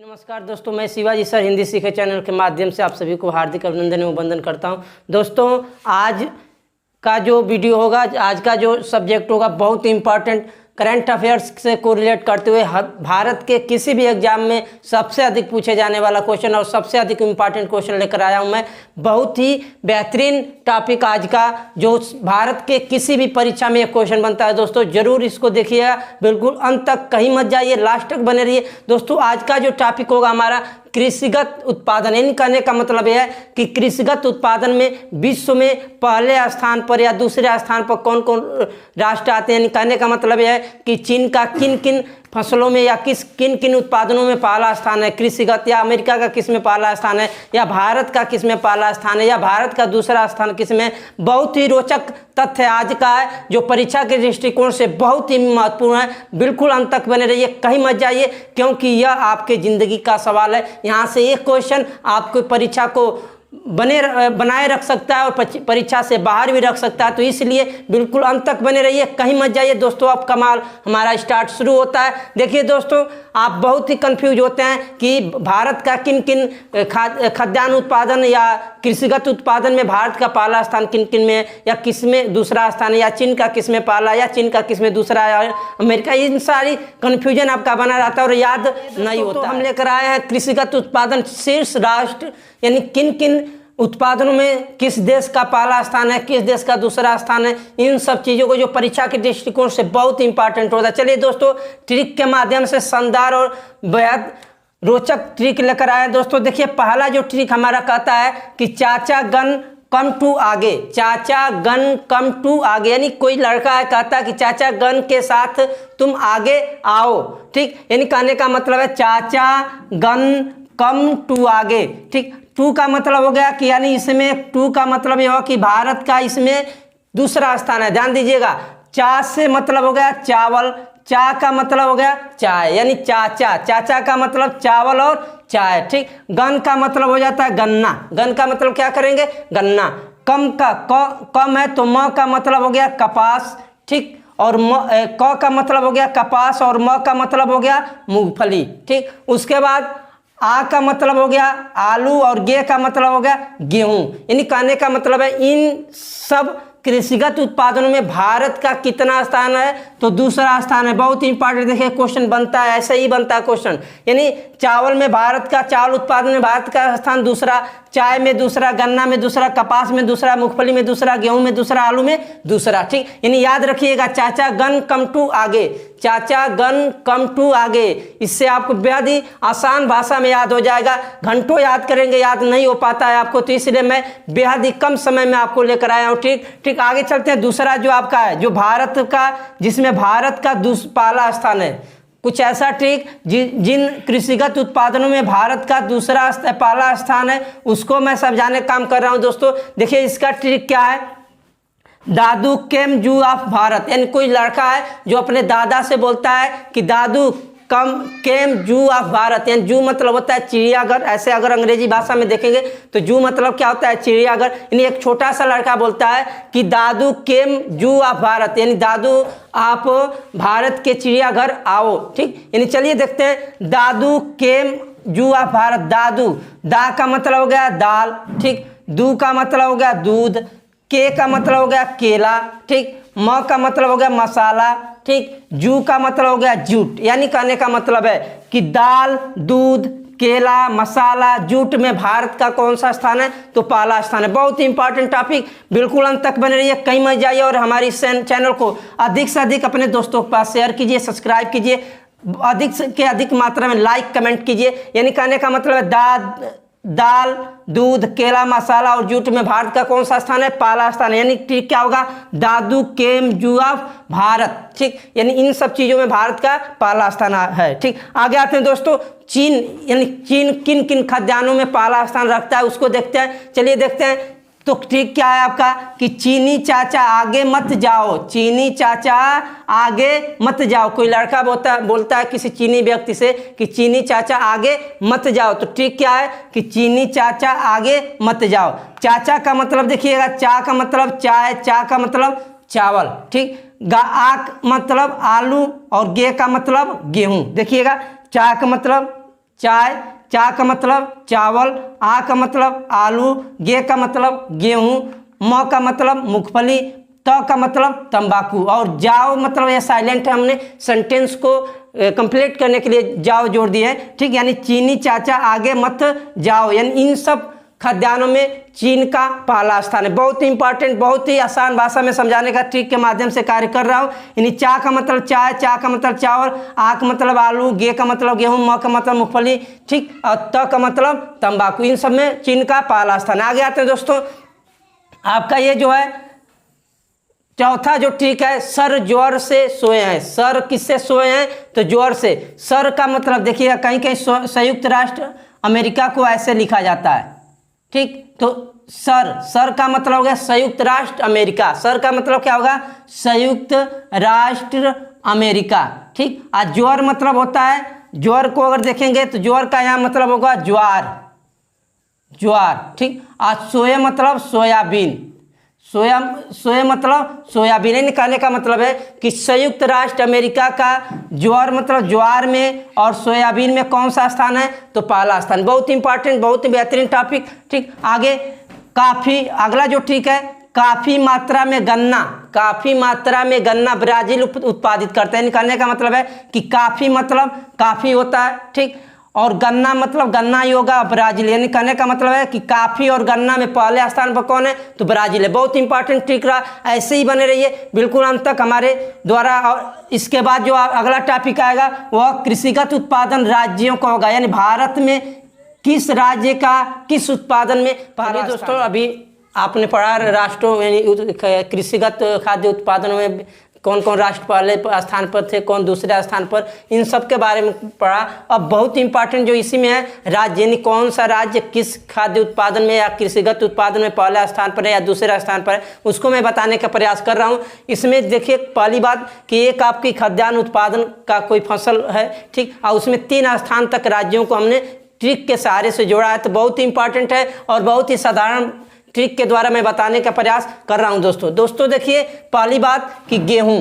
नमस्कार दोस्तों, मैं शिवाजी सर हिंदी सीखे चैनल के माध्यम से आप सभी को हार्दिक अभिनंदन एवं वंदन करता हूं। दोस्तों, आज का जो वीडियो होगा, आज का जो सब्जेक्ट होगा, बहुत इंपॉर्टेंट करंट अफेयर्स से कोरिलेट करते हुए भारत के किसी भी एग्जाम में सबसे अधिक पूछे जाने वाला क्वेश्चन और सबसे अधिक इम्पॉर्टेंट क्वेश्चन लेकर आया हूं मैं। बहुत ही बेहतरीन टॉपिक आज का, जो भारत के किसी भी परीक्षा में एक क्वेश्चन बनता है। दोस्तों जरूर इसको देखिएगा, बिल्कुल अंत तक कहीं मत जाइए, लास्ट तक बने रहिए। दोस्तों आज का जो टॉपिक होगा हमारा कृषिगत उत्पादन, यानी कहने का मतलब यह है कि कृषिगत उत्पादन में विश्व में पहले स्थान पर या दूसरे स्थान पर कौन कौन राष्ट्र आते हैं। यानी कहने का मतलब यह है कि चीन का किन किन फसलों में या किन किन उत्पादनों में पहला स्थान है कृषिगत, या अमेरिका का किस में पहला स्थान है, या भारत का किस में पहला स्थान है, या भारत का दूसरा स्थान किस में। बहुत ही रोचक तथ्य आज का है, जो परीक्षा के दृष्टिकोण से बहुत ही महत्वपूर्ण है। बिल्कुल अंत तक बने रहिए, कहीं मत जाइए, क्योंकि यह आपके ज़िंदगी का सवाल है। यहाँ से एक क्वेश्चन आपको परीक्षा को बनाए रख सकता है और परीक्षा से बाहर भी रख सकता है। तो इसलिए बिल्कुल अंत तक बने रहिए, कहीं मत जाइए। दोस्तों अब कमाल हमारा स्टार्ट शुरू होता है। देखिए दोस्तों, आप बहुत ही कंफ्यूज होते हैं कि भारत का किन किन खाद्यान्न उत्पादन या कृषिगत उत्पादन में भारत का पहला स्थान किन किन में है, या किस में दूसरा स्थान है, या चीन का किस में पहला, या चीन का किस में दूसरा है, अमेरिका। इन सारी कन्फ्यूजन आपका बना रहता है और याद नहीं होता। तो हम लेकर आए हैं कृषिगत उत्पादन शीर्ष राष्ट्र, यानी किन किन उत्पादनों में किस देश का पहला स्थान है, किस देश का दूसरा स्थान है। इन सब चीज़ों को जो परीक्षा के दृष्टिकोण से बहुत इंपॉर्टेंट होता है। चलिए दोस्तों, ट्रिक के माध्यम से शानदार और बेहद रोचक ट्रिक लेकर आए। दोस्तों देखिए, पहला जो ट्रिक हमारा कहता है कि चाचा गन कम टू आगे, चाचा गन कम टू आगे। यानी कोई लड़का है, कहता है कि चाचा गन के साथ तुम आगे आओ। ठीक, यानी कहने का मतलब है चाचा गन कम टू आगे। ठीक, टू का मतलब हो गया कि यानी इसमें टू का मतलब यह हो कि भारत का इसमें दूसरा स्थान है। ध्यान दीजिएगा, चा से मतलब हो गया चावल, चा का मतलब हो गया चाय, यानी चाचा, चाचा का मतलब चावल और चाय। ठीक, गन का मतलब हो जाता है गन्ना, गन का मतलब क्या करेंगे, गन्ना। कम का कम है तो म का मतलब हो गया कपास। ठीक, और क का मतलब हो गया कपास और म का मतलब हो गया मूंगफली। ठीक, उसके बाद आ का मतलब हो गया आलू और गे का मतलब हो गया गेहूं। यानी कहने का मतलब है इन सब कृषिगत उत्पादनों में भारत का कितना स्थान है, तो दूसरा स्थान है। बहुत इंपॉर्टेंट, देखिए क्वेश्चन बनता है, ऐसे ही बनता है क्वेश्चन। यानी चावल में भारत का, चावल उत्पादन में भारत का स्थान दूसरा, चाय में दूसरा, गन्ना में दूसरा, कपास में दूसरा, मूंगफली में दूसरा, गेहूं में दूसरा, आलू में दूसरा। ठीक, यानी याद रखिएगा, चाचा गन कम टू आगे, चाचा गन कम टू आगे। इससे आपको बेहद ही आसान भाषा में याद हो जाएगा। घंटों याद करेंगे, याद नहीं हो पाता है आपको, तो इसलिए मैं बेहद ही कम समय में आपको लेकर आया हूँ। ठीक ठीक, आगे चलते हैं। दूसरा जो आपका है, जो भारत का, जिसमें भारत का पहला स्थान है, कुछ ऐसा ट्रिक जिन कृषिगत उत्पादनों में भारत का दूसरा पहला स्थान है, उसको मैं समझाने का काम कर रहा हूं। दोस्तों देखिए, इसका ट्रिक क्या है, दादू केम जू ऑफ भारत। यानी कोई लड़का है जो अपने दादा से बोलता है कि दादू केम जू ऑफ भारत। यानी जू मतलब होता है चिड़ियाघर, ऐसे अगर अंग्रेजी भाषा में देखेंगे तो जू मतलब क्या होता है, चिड़ियाघर। यानी एक छोटा सा लड़का बोलता है कि दादू केम जू ऑफ भारत, यानी दादू आप भारत के चिड़ियाघर आओ। ठीक, यानी चलिए देखते हैं, दादू केम जू ऑफ भारत। दादू, दा का मतलब हो गया दाल। ठीक, दू का मतलब हो गया दूध, के का मतलब हो गया केला। ठीक, म का मतलब हो गया मसाला। ठीक, जू का मतलब हो गया जूट। यानी कहने का मतलब है कि दाल, दूध, केला, मसाला, जूट में भारत का कौन सा स्थान है, तो पहला स्थान है। बहुत ही इंपॉर्टेंट टॉपिक, बिल्कुल अंत तक बने रहिए, कहीं मत जाइए। और हमारी चैनल को अधिक से अधिक अपने दोस्तों के पास शेयर कीजिए, सब्सक्राइब कीजिए, अधिक से अधिक मात्रा में लाइक कमेंट कीजिए। यानी कहने का मतलब है दाल, दूध, केला, मसाला और जूट में भारत का कौन सा स्थान है, पहला स्थान है। यानी ठीक क्या होगा, दादू केम जू ऑफ भारत। ठीक, यानी इन सब चीजों में भारत का पहला स्थान है। ठीक, आगे आते हैं दोस्तों, चीन, यानी चीन किन किन खाद्यान्नों में पहला स्थान रखता है, उसको देखते हैं। चलिए देखते हैं। तो ठीक क्या है आपका कि चीनी चाचा आगे मत जाओ, चीनी चाचा आगे मत जाओ। कोई लड़का बोलता है किसी चीनी व्यक्ति से कि चीनी चाचा आगे मत जाओ, तो ठीक क्या है कि चीनी चाचा आगे मत जाओ। चाचा का मतलब देखिएगा, चा का मतलब चाय, चा का मतलब चावल। ठीक, आ का मतलब आलू और गे का मतलब गेहूं। देखिएगा, चा का मतलब चाय, चा का मतलब चावल, आ का मतलब आलू, गे का मतलब गेहूँ, म का मतलब मूंगफली, त का मतलब तंबाकू, और जाओ मतलब यह साइलेंट है, हमने सेंटेंस को कंप्लीट करने के लिए जाओ जोड़ दिया है। ठीक, यानी चीनी चाचा आगे मत जाओ, यानी इन सब खाद्यान्नों में चीन का पहला स्थान है। बहुत ही इंपॉर्टेंट, बहुत ही आसान भाषा में समझाने का ट्रिक के माध्यम से कार्य कर रहा हूँ। यानी चा का मतलब चाय, चा का मतलब चावल, आ का मतलब आलू, गे का मतलब गेहूं, म का मतलब मूंगफली, ठीक, और त का मतलब तंबाकू, इन सब में चीन का पहला स्थान। आगे आते हैं दोस्तों, आपका ये जो है चौथा जो ट्रिक है, सर ज्वर से सोए हैं। सर किससे सोए हैं? तो ज्वर से। सर का मतलब देखिएगा, कहीं कहीं संयुक्त राष्ट्र अमेरिका को ऐसे लिखा जाता है। ठीक, तो सर का मतलब हो गया संयुक्त राष्ट्र अमेरिका। सर का मतलब क्या होगा? संयुक्त राष्ट्र अमेरिका। ठीक, आज ज्वर मतलब होता है, ज्वर को अगर देखेंगे तो ज्वर का यहाँ मतलब होगा ज्वार, ज्वार। ठीक, आज सोए मतलब सोयाबीन, सोया मतलब सोयाबीन। निकालने का मतलब है कि संयुक्त राष्ट्र अमेरिका का ज्वार मतलब ज्वार में और सोयाबीन में कौन सा स्थान है? तो पहला स्थान। बहुत इंपॉर्टेंट, बहुत ही बेहतरीन टॉपिक। ठीक, आगे काफी, अगला जो ठीक है, काफी मात्रा में गन्ना, काफी मात्रा में गन्ना ब्राजील उत्पादित करते हैं। निकालने का मतलब है कि काफी मतलब काफी होता है, ठीक, और गन्ना मतलब गन्ना ही होगा ब्राजील। यानी कहने का मतलब है कि काफी और गन्ना में पहले स्थान पर कौन है? तो ब्राजील है। बहुत इंपॉर्टेंट ट्रिक रहा, ऐसे ही बने रहिए बिल्कुल अंत तक हमारे द्वारा। और इसके बाद जो अगला टॉपिक आएगा वह कृषिगत उत्पादन राज्यों का होगा, यानी भारत में किस राज्य का किस उत्पादन में पहले। दोस्तों अभी आपने पढ़ा राष्ट्रों यानी कृषिगत खाद्य उत्पादन में कौन कौन राष्ट्र पहले स्थान पर थे, कौन दूसरे स्थान पर, इन सब के बारे में पढ़ा। अब बहुत इंपॉर्टेंट जो इसी में है, राज्य, यानी कौन सा राज्य किस खाद्य उत्पादन में या कृषिगत उत्पादन में पहला स्थान पर है या दूसरा स्थान पर है, उसको मैं बताने का प्रयास कर रहा हूँ। इसमें देखिए पहली बात कि एक आपकी खाद्यान्न उत्पादन का कोई फसल है, ठीक, और उसमें 3 स्थान तक राज्यों को हमने ट्रिक के सहारे से जोड़ा है। तो बहुत ही इंपॉर्टेंट है और बहुत ही साधारण ट्रिक के द्वारा मैं बताने का प्रयास कर रहा हूं। दोस्तों देखिए पहली बात कि गेहूं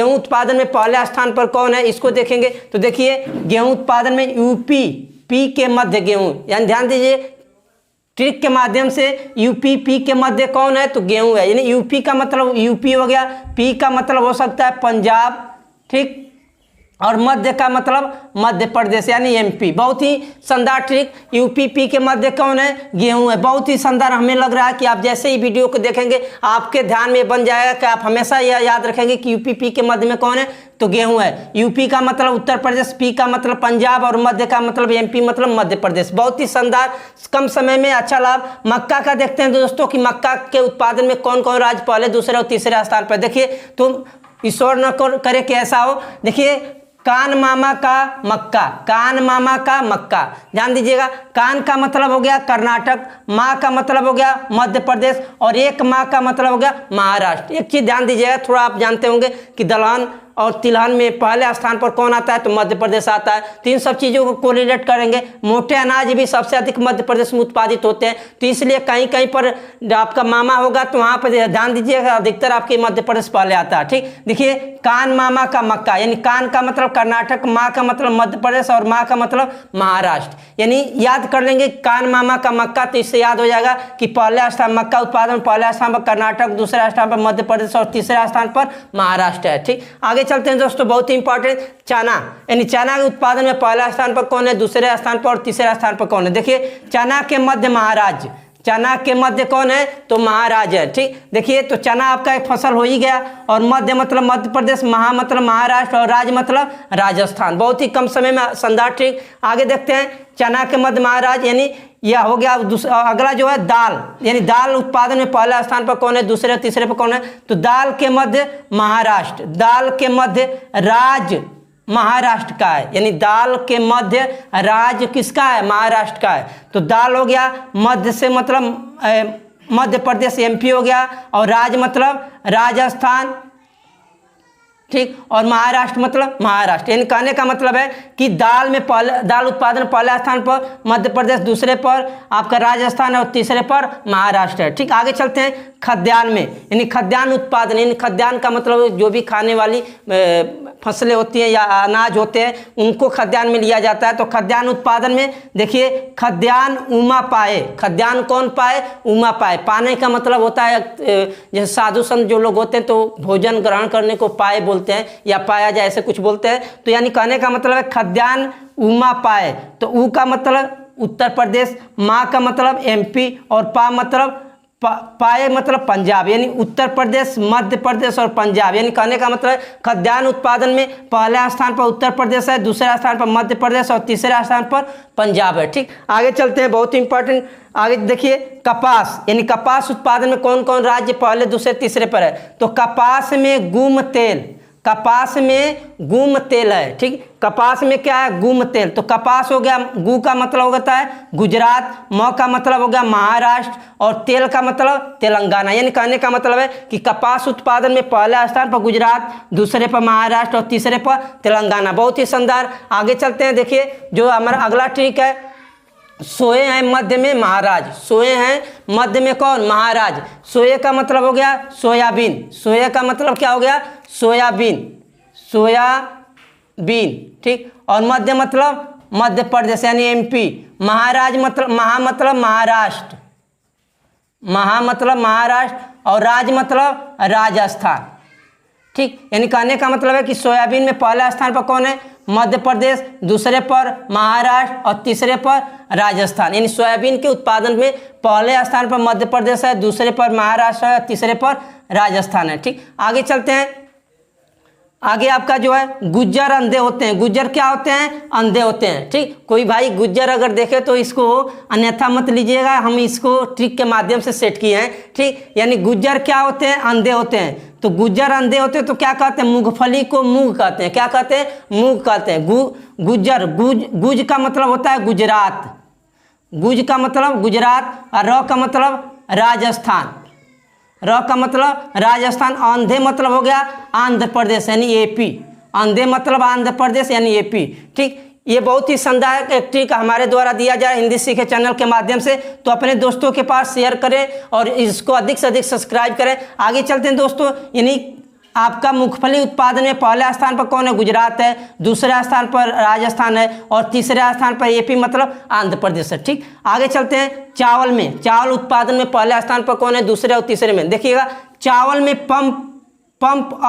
उत्पादन में पहले स्थान पर कौन है, इसको देखेंगे तो देखिए गेहूं उत्पादन में यूपी, पी के मध्य गेहूं, यानी ध्यान दीजिए ट्रिक के माध्यम से, यूपी पी के मध्य कौन है? तो गेहूं है। यानी यूपी का मतलब यूपी हो गया, पी का मतलब हो सकता है पंजाब, ठीक, और मध्य का मतलब मध्य प्रदेश यानी एमपी। बहुत ही शानदार ट्रिक। यूपी पी के मध्य कौन है? गेहूं है। बहुत ही शानदार। हमें लग रहा है कि आप जैसे ही वीडियो को देखेंगे आपके ध्यान में बन जाएगा कि आप हमेशा यह याद रखेंगे कि यूपी पी के मध्य में कौन है? तो गेहूं है। यूपी का मतलब उत्तर प्रदेश, पी का मतलब पंजाब और मध्य का मतलब एमपी मतलब मध्य प्रदेश। बहुत ही शानदार, कम समय में अच्छा लाभ। मक्का का देखते हैं दोस्तों कि मक्का के उत्पादन में कौन कौन राज्य पहले, दूसरे और तीसरे स्थान पर। देखिए तो ईश्वर न करे कि ऐसा हो। देखिए कान मामा का मक्का, कान मामा का मक्का, ध्यान दीजिएगा। कान का मतलब हो गया कर्नाटक, माँ का मतलब हो गया मध्य प्रदेश और एक माँ का मतलब हो गया महाराष्ट्र। एक चीज ध्यान दीजिएगा, थोड़ा आप जानते होंगे कि दलहन और तिलहन में पहले स्थान पर कौन आता है? तो मध्य प्रदेश आता है। तो इन सब चीज़ों को कोरिलेट करेंगे। मोटे अनाज भी सबसे अधिक मध्य प्रदेश में उत्पादित होते हैं, तो इसलिए कहीं कहीं पर आपका मामा होगा तो वहाँ पर ध्यान दीजिएगा अधिकतर आपके मध्य प्रदेश पहले आता है, ठीक। देखिए कान मामा का मक्का, यानी कान का मतलब कर्नाटक, माँ का मतलब मध्य प्रदेश और माँ का मतलब महाराष्ट्र। यानी याद कर लेंगे कान मामा का मक्का, तो इससे याद हो जाएगा कि पहले स्थान मक्का उत्पादन, पहले स्थान पर कर्नाटक, दूसरे स्थान पर मध्य प्रदेश और तीसरे स्थान पर महाराष्ट्र है, ठीक। आगे चलते हैं दोस्तों, बहुत ही इंपॉर्टेंट चना, यानी चना के उत्पादन में पहला स्थान पर कौन है, दूसरे स्थान पर और तीसरे स्थान पर कौन है। देखिए चना के मध्य महाराज, चना के मध्य कौन है? तो महाराज है, ठीक। देखिए तो चना आपका एक फसल हो ही गया और मध्य मतलब मध्य प्रदेश, महा मतलब महाराष्ट्र और राज मतलब राजस्थान। बहुत ही कम समय में शानदार ट्रिक। आगे देखते हैं चना के मध्य महाराज, यानी यह हो गया। अगला जो है दाल, यानी दाल उत्पादन में पहला स्थान पर कौन है, दूसरे तीसरे पर कौन है? तो दाल के मध्य महाराष्ट्र, दाल के मध्य राज महाराष्ट्र का है, यानी दाल के मध्य राज्य किसका है? महाराष्ट्र का है। तो दाल हो गया, मध्य से मतलब मध्य प्रदेश एमपी हो गया और राज मतलब राजस्थान, ठीक, और महाराष्ट्र मतलब महाराष्ट्र। यानी कहने का मतलब है कि दाल में दाल उत्पादन पहले स्थान पर मध्य प्रदेश, दूसरे पर आपका राजस्थान और तीसरे पर महाराष्ट्र है, ठीक। आगे चलते हैं खाद्यान्न में, यानी खाद्यान्न उत्पादन, यानी खाद्यान्न का मतलब जो भी खाने वाली फसलें होती हैं या अनाज होते हैं उनको खाद्यान्न में लिया जाता है। तो खाद्यान्न उत्पादन में देखिए खाद्यान्न उमा पाए, खाद्यान्न कौन पाए? उमा पाए। पाने का मतलब होता है जैसे साधु संत जो लोग होते हैं तो भोजन ग्रहण करने को पाए बोलते हैं या पाया जाए ऐसे कुछ बोलते हैं। तो यानी कहने का मतलब है खाद्यान्न उमा पाए। तो ऊ का मतलब उत्तर प्रदेश, माँ का मतलब एमपी और पा मतलब पाए मतलब पंजाब, यानी उत्तर प्रदेश, मध्य प्रदेश और पंजाब। यानी कहने का मतलब है खाद्यान्न उत्पादन में पहले स्थान पर उत्तर प्रदेश है, दूसरे स्थान पर मध्य प्रदेश और तीसरे स्थान पर पंजाब है। ठीक, आगे चलते हैं, बहुत इंपॉर्टेंट। आगे देखिए कपास, यानी कपास उत्पादन में कौन कौन राज्य पहले दूसरे तीसरे पर है? तो कपास में गुम तेल, कपास में गुम तेल है। ठीक, कपास में क्या है? गुम तेल। तो कपास हो गया, गु का मतलब होता है गुजरात, म का मतलब हो गया महाराष्ट्र और तेल का मतलब तेलंगाना। यानी कहने का मतलब है कि कपास उत्पादन में पहले स्थान पर गुजरात, दूसरे पर महाराष्ट्र और तीसरे पर तेलंगाना। बहुत ही शानदार। आगे चलते हैं, देखिए जो हमारा अगला ट्रिक है, सोए हैं मध्य में महाराज, सोए हैं मध्य में कौन? महाराज। सोए का मतलब हो गया सोयाबीन, सोए का मतलब क्या हो गया? Soybean, soybean. ठीक, और मध्य मतलब मध्य प्रदेश यानी एमपी। महाराज मतलब महा मतलब महाराष्ट्र, महा मतलब महाराष्ट्र और राज मतलब राजस्थान। ठीक, यानी कहने का मतलब है कि सोयाबीन में पहला स्थान पर कौन है? मध्य प्रदेश, दूसरे पर महाराष्ट्र और तीसरे पर राजस्थान। यानी सोयाबीन के उत्पादन में पहले स्थान पर मध्य प्रदेश है, दूसरे पर महाराष्ट्र है, तीसरे पर राजस्थान है। ठीक, आगे चलते हैं। आगे आपका जो है गुज्जर अंधे होते हैं। गुज्जर क्या होते हैं? अंधे होते हैं। ठीक, कोई भाई गुज्जर अगर देखे तो इसको अन्यथा मत लीजिएगा, हम इसको ट्रिक के माध्यम से सेट किए हैं। ठीक, यानी गुज्जर क्या होते हैं? अंधे होते हैं। तो गुज्जर अंधे होते हैं तो क्या कहते हैं? मूंगफली को मूंग कहते हैं। क्या कहते हैं? मूंग कहते हैं। गुज्जर, गुज का मतलब होता है गुजरात, गुज का मतलब गुजरात और र का मतलब राजस्थान, र का मतलब राजस्थान। अंधे मतलब हो गया आंध्र प्रदेश यानी एपी, अंधे मतलब आंध्र प्रदेश यानी एपी। ठीक, ये बहुत ही शानदार एक ट्रिक हमारे द्वारा दिया जाए हिंदी सीखे चैनल के माध्यम से। तो अपने दोस्तों के पास शेयर करें और इसको अधिक से अधिक सब्सक्राइब करें। आगे चलते हैं दोस्तों, यानी आपका मूंगफली उत्पादन में पहले स्थान पर कौन है? गुजरात है, दूसरे स्थान पर राजस्थान है और तीसरे स्थान पर एपी मतलब आंध्र प्रदेश है। ठीक, आगे चलते हैं। चावल में, चावल उत्पादन में पहले स्थान पर कौन है? दूसरे और तीसरे में। देखिएगा चावल में पंप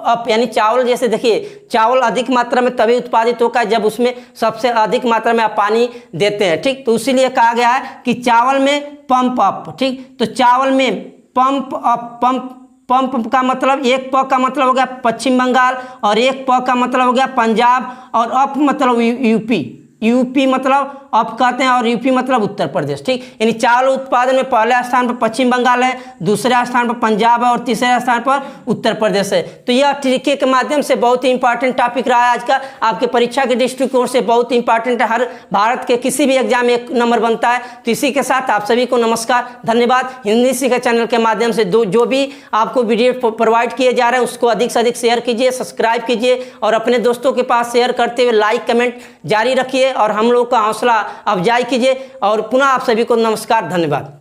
अप यानी चावल, जैसे देखिए चावल अधिक मात्रा में तभी उत्पादित होगा जब उसमें सबसे अधिक मात्रा में आप पानी देते हैं। ठीक, तो इसीलिए कहा गया है कि चावल में पंप अप। ठीक, तो चावल में पंप अप, पंप का मतलब एक प का मतलब हो गया पश्चिम बंगाल और एक प का मतलब हो गया पंजाब और अप मतलब यूपी, यूपी मतलब अप कहते हैं और यूपी मतलब उत्तर प्रदेश। ठीक, यानी चावल उत्पादन में पहले स्थान पर पश्चिम बंगाल है, दूसरे स्थान पर पंजाब है और तीसरे स्थान पर उत्तर प्रदेश है। तो यह ट्रिक के माध्यम से बहुत ही इंपॉर्टेंट टॉपिक रहा है आज का, आपके परीक्षा के दृष्टिकोण से बहुत इंपॉर्टेंट है। हर भारत के किसी भी एग्जाम में 1 नंबर बनता है। तो इसी के साथ आप सभी को नमस्कार, धन्यवाद। हिंदी सीखे चैनल के माध्यम से जो भी आपको वीडियो प्रोवाइड किए जा रहे हैं उसको अधिक से अधिक शेयर कीजिए, सब्सक्राइब कीजिए और अपने दोस्तों के पास शेयर करते हुए लाइक कमेंट जारी रखिए और हम लोग का हौसला अफजाई कीजिए। और पुनः आप सभी को नमस्कार, धन्यवाद।